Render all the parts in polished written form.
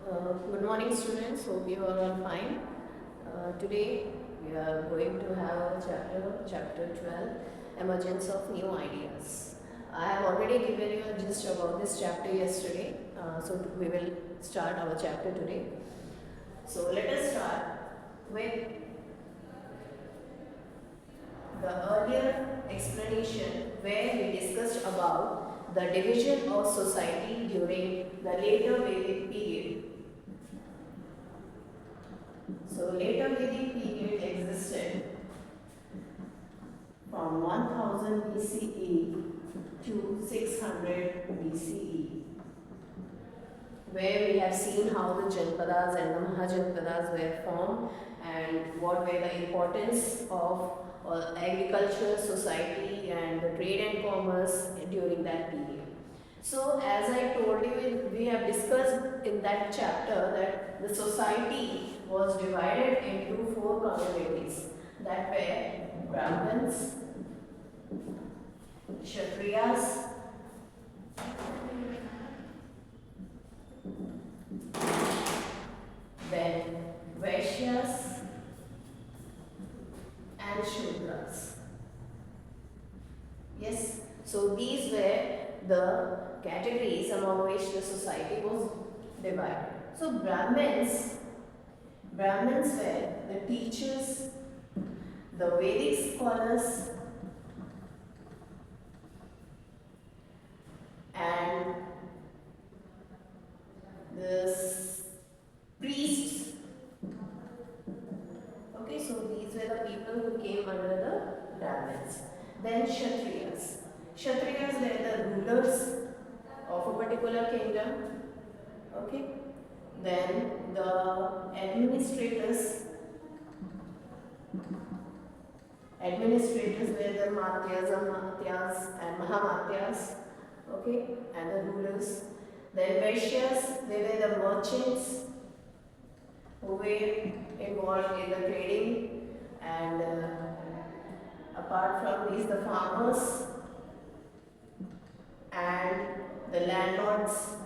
Good morning, students. Hope you are all fine. Today we are going to have a chapter 12, Emergence of New Ideas. I have already given you a gist about this chapter yesterday, so we will start our chapter today. So let us start with the earlier explanation where we discussed about the division of society during the later Vedic period. So later Vedic period existed from 1000 BCE to 600 BCE, where we have seen how the Janpadas and the Mahajanpadas were formed and what were the importance of agricultural society and the trade and commerce during that period. So as I told you, we have discussed in that chapter that the society was divided into four communities that were Brahmins, Kshatriyas, then Vaishyas and Shudras. Yes, so these were the categories among which the society was divided. So Brahmins were the teachers, the Vedic scholars, and the priests. Okay, so these were the people who came under the Brahmins. Then Kshatriyas. Kshatriyas were the rulers of a particular kingdom. Okay. Then the administrators. Administrators were the Matyas, Amatyas and Mahamatyas. Okay, and the rulers. Then Vaishyas, they were the merchants who were involved in the trading, and apart from these, the farmers and the landlords.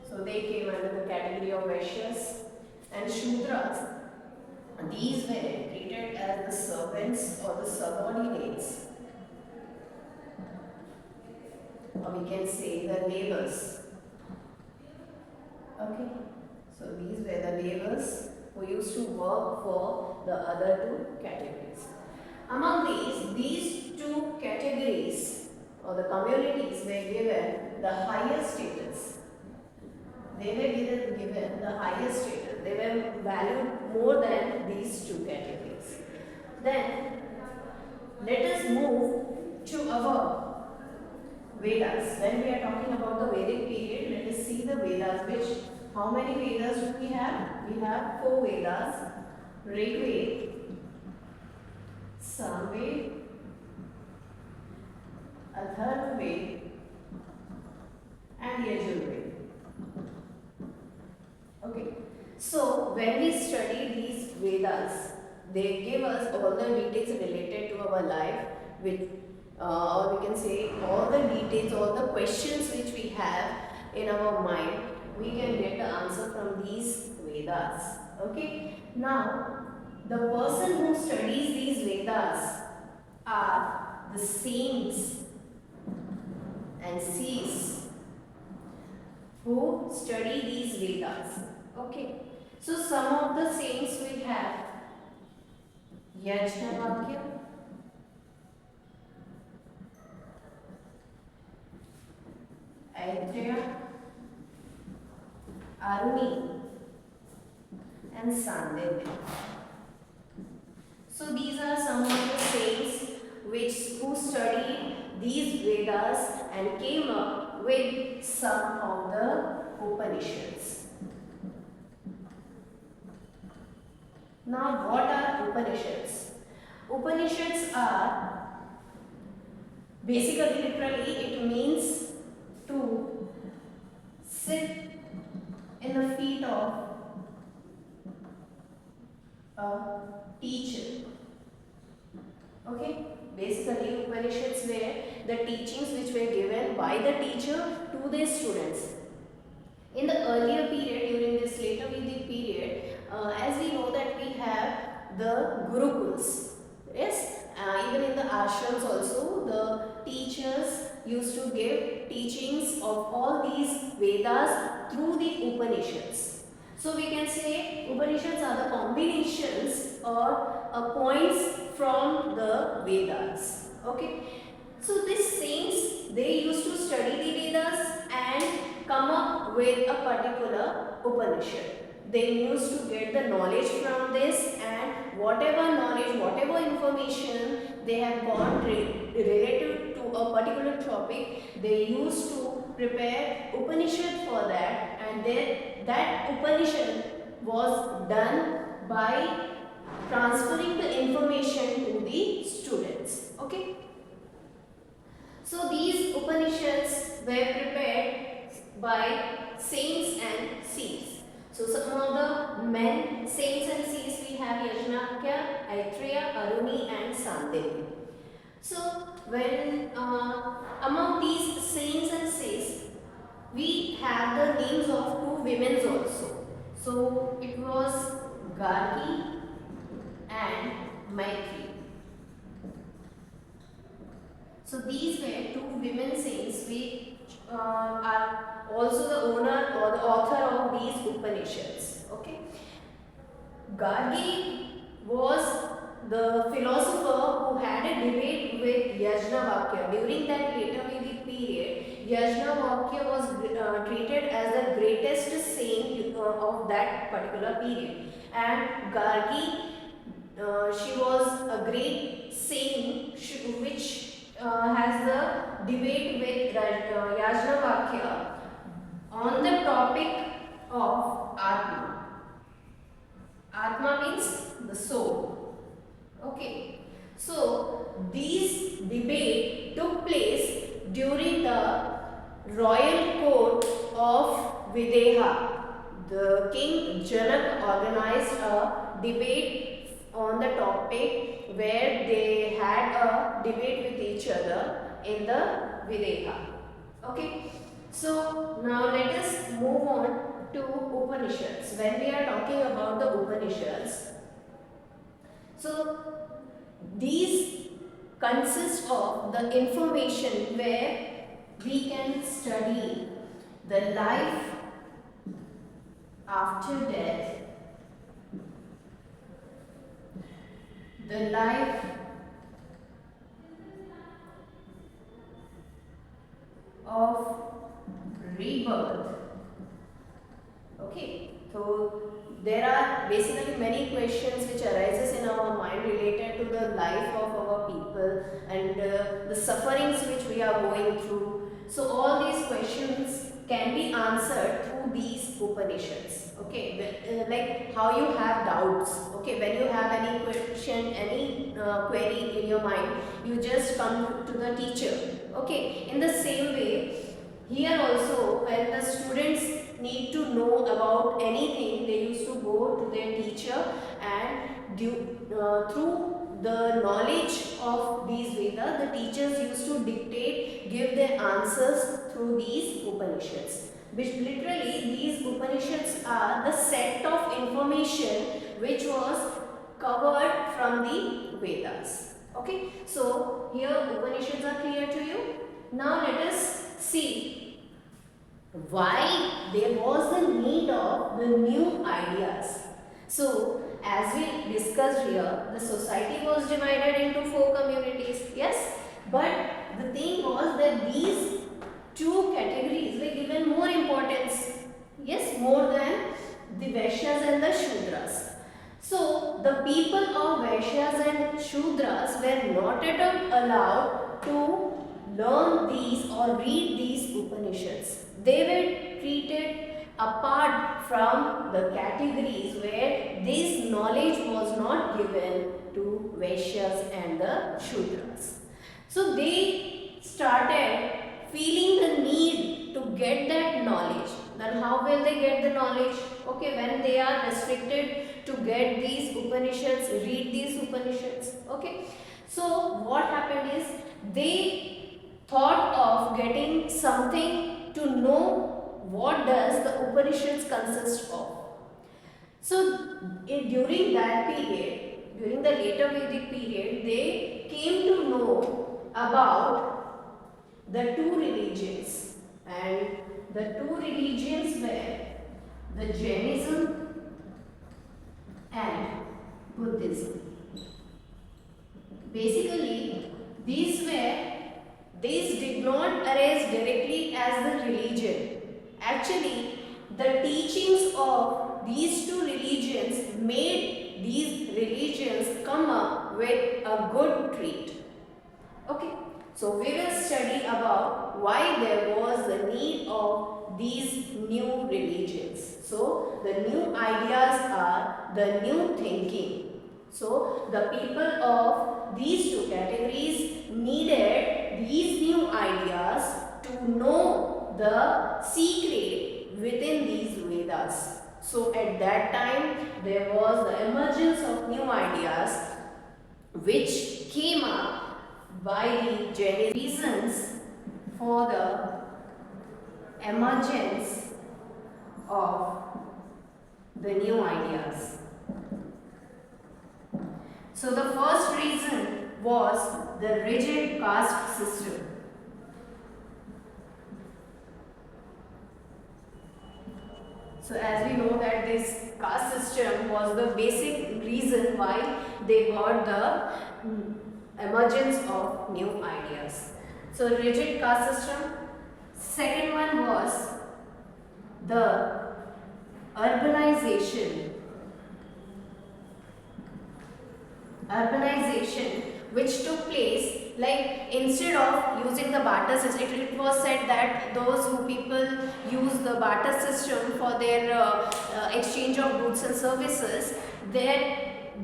So they came under the category of Vaishyas. And Shudras, these were treated as the servants or the subordinates, or we can say the laborers. Okay, so these were the laborers who used to work for the other two categories. Among these two categories or the communities were given the highest status. They were given the highest status. They were valued more than these two categories. Then let us move to our Vedas. When we are talking about the Vedic period, let us see the Vedas. How many Vedas do we have? We have 4 Vedas: Rig Veda, Samveda, Atharvaveda and Yajurveda. Okay, so when we study these Vedas, they give us all the details related to our life, with or we can say all the details, all the questions which we have in our mind, we can get the answer from these Vedas. Okay, now the person who studies these Vedas are the saints and seers who study these Vedas. Okay, so some of the saints we have Yajnavalkya, Aitreya, Aruni and Sandilya. So these are some of the saints who studied these Vedas and came up with some of the Upanishads. Now what are Upanishads? Upanishads are basically, literally, it means to sit in the feet of a teacher. Okay, basically Upanishads were the teachings which were given by the teacher to their students. In the earlier period, during this later Vedic period, as we know that we have the Gurukuls. Yes, even in the ashrams also, the teachers used to give teachings of all these Vedas through the Upanishads. So we can say Upanishads are the combinations or points from the Vedas. Okay. So these saints, they used to study the Vedas and come up with a particular Upanishad. They used to get the knowledge from this, and whatever knowledge, whatever information they have got related to a particular topic, they used to prepare Upanishad for that, and then that Upanishad was done by transferring the information to the students. Okay. So these Upanishads were prepared by saints and seers. So some of the men saints and seers we have Yajnakya, Aitreya, Aruni and Sandilya. So when among these saints and seers we have the names of two women also. So it was Gargi and Maitri. So these were two women saints which are also the owner or the author of these Upanishads. Okay. Gargi was the philosopher who had a debate with Yajnavalkya. During that later Vedic period, Yajnavalkya was treated as the greatest saint of that particular period. And Gargi, she was a great saint which has the debate with Yajnavalkya on the topic of Atma. Atma means the soul. Okay. So these debate took place during the royal court of Videha. The king Janak organized a debate on the topic where they had a debate with each other in the Videha. Okay. So now let us move on to Upanishads. When we are talking about the Upanishads, so these consist of the information where we can study the life after death, the life of rebirth. Okay, so there are basically many questions which arises in our mind related to the life of our people and the sufferings which we are going through. So all these questions can be answered through these Upanishads. Okay, like how you have doubts. Okay, when you have any question, any query in your mind, you just come to the teacher. Okay, in the same way, here also when the students need to know about anything, they used to go to their teacher and through the knowledge of these Vedas, the teachers used to dictate, give their answers through these Upanishads. Which literally these Upanishads are the set of information which was covered from the Vedas. Okay, so here Upanishads are clear to you. Now let us see why there was the need of the new ideas. So as we discussed here, the society was divided into 4 communities. Yes, but the thing was that these 2 categories were given more importance. Yes, more than the Vaishyas and the Shudras. So the people of Vaishyas and Shudras were not at all allowed to learn these or read these Upanishads. They were treated apart from the categories where this knowledge was not given to Vaishyas and the Shudras. So they started feeling the need to get that knowledge. Then how will they get the knowledge? Okay, when they are restricted to get these Upanishads, read these Upanishads. Okay, so what happened is they thought of getting something to know what does the Upanishads consist of? So during that period, during the later Vedic period, they came to know about the two religions, and the two religions were the Jainism and Buddhism. Basically, these did not arise directly as the religion. Actually, the teachings of these two religions made these religions come up with a good trait. Okay, so we will study about why there was the need of these new religions. So the new ideas are the new thinking. So the people of these two categories needed these new ideas to know the secret within these Vedas. So at that time there was the emergence of new ideas which came up by the Jainism. Reasons for the emergence of the new ideas. So the first reason was the rigid caste system. So as we know that this caste system was the basic reason why they got the emergence of new ideas. So rigid caste system. Second one was the urbanization which took place, like instead of using the barter system, it was said that those who people use the barter system for their exchange of goods and services,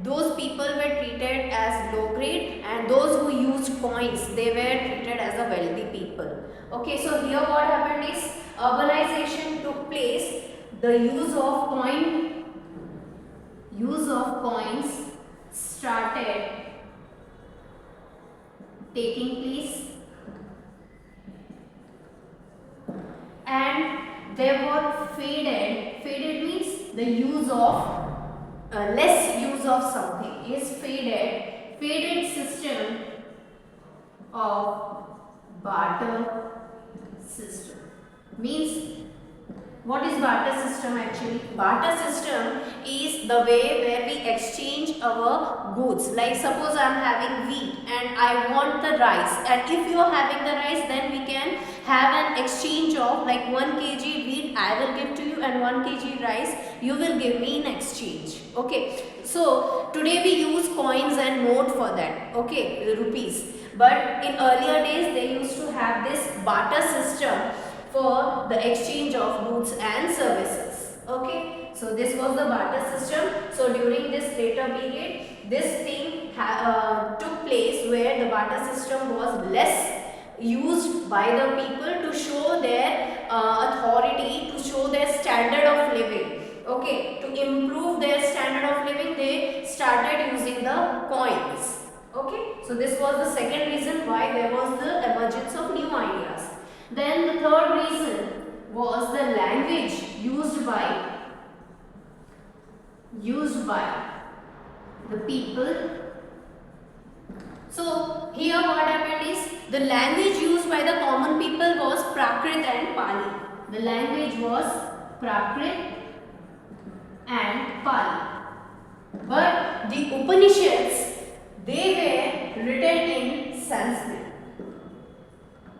those people were treated as low grade, and those who used coins, they were treated as the wealthy people. Okay, so here what happened is urbanization took place. The use of coins started taking place, and there were faded means the use of less use of something is faded system of barter system. Means what is barter system actually? Barter system is the way where we exchange our goods. Like suppose I am having wheat and I want the rice, and if you are having the rice, then we can have an exchange of like 1 kg wheat I will give to you, and 1 kg rice you will give me in exchange. Okay, so today we use coins and note for that, okay, rupees. But in earlier days they used to have this barter system for the exchange of goods and services. Okay, so this was the barter system. So during this later period, this thing took place where the barter system was less used by the people to show their authority, to show their standard of living. Okay, to improve their standard of living, they started using the coins. Okay, so this was the second reason why there was the emergence of new ideas. Then the third reason was the language used by the people. So here what happened is the language used by the common people was Prakrit and Pali. The language was Prakrit and Pali. But the Upanishads, they were written in Sanskrit.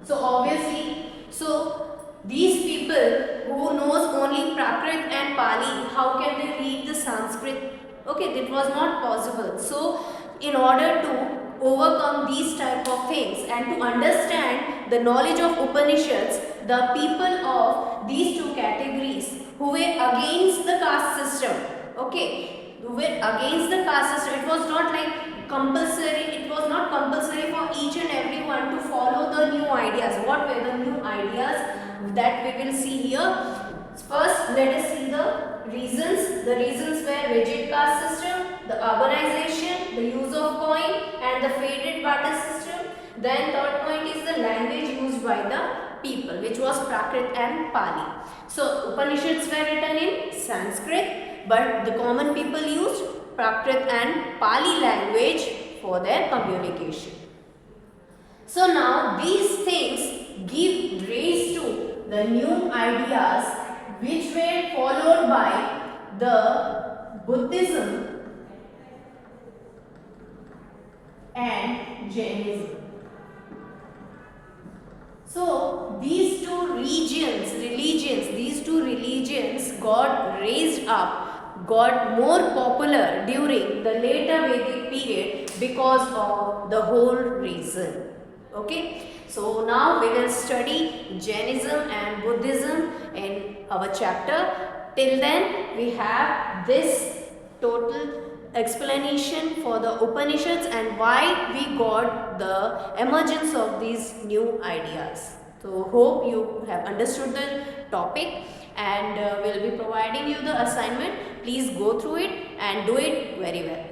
So obviously, these people who knows only Prakrit and Pali, how can they read the Sanskrit? Okay, that was not possible. So in order to overcome these type of things and to understand the knowledge of Upanishads, the people of these two categories who were against the caste system, okay, who were against the caste system, it was not like compulsory, it was not compulsory for each and everyone to follow the new ideas. What were the new ideas that we will see here? First, let us see the reasons. The reasons were rigid caste system, the urbanization, the use of coin, and the faded barter system. Then third point is the language used by the people, which was Prakrit and Pali. So Upanishads were written in Sanskrit, but the common people used Prakrit and Pali language for their communication. So now these things give rise to the new ideas which were followed by the Buddhism and Jainism. So these two religions got raised up, got more popular during the later Vedic period because of the whole reason. Okay, so now we will study Jainism and Buddhism in our chapter. Till then we have this total explanation for the Upanishads and why we got the emergence of these new ideas. So hope you have understood the topic, and we'll be providing you the assignment. Please go through it and do it very well.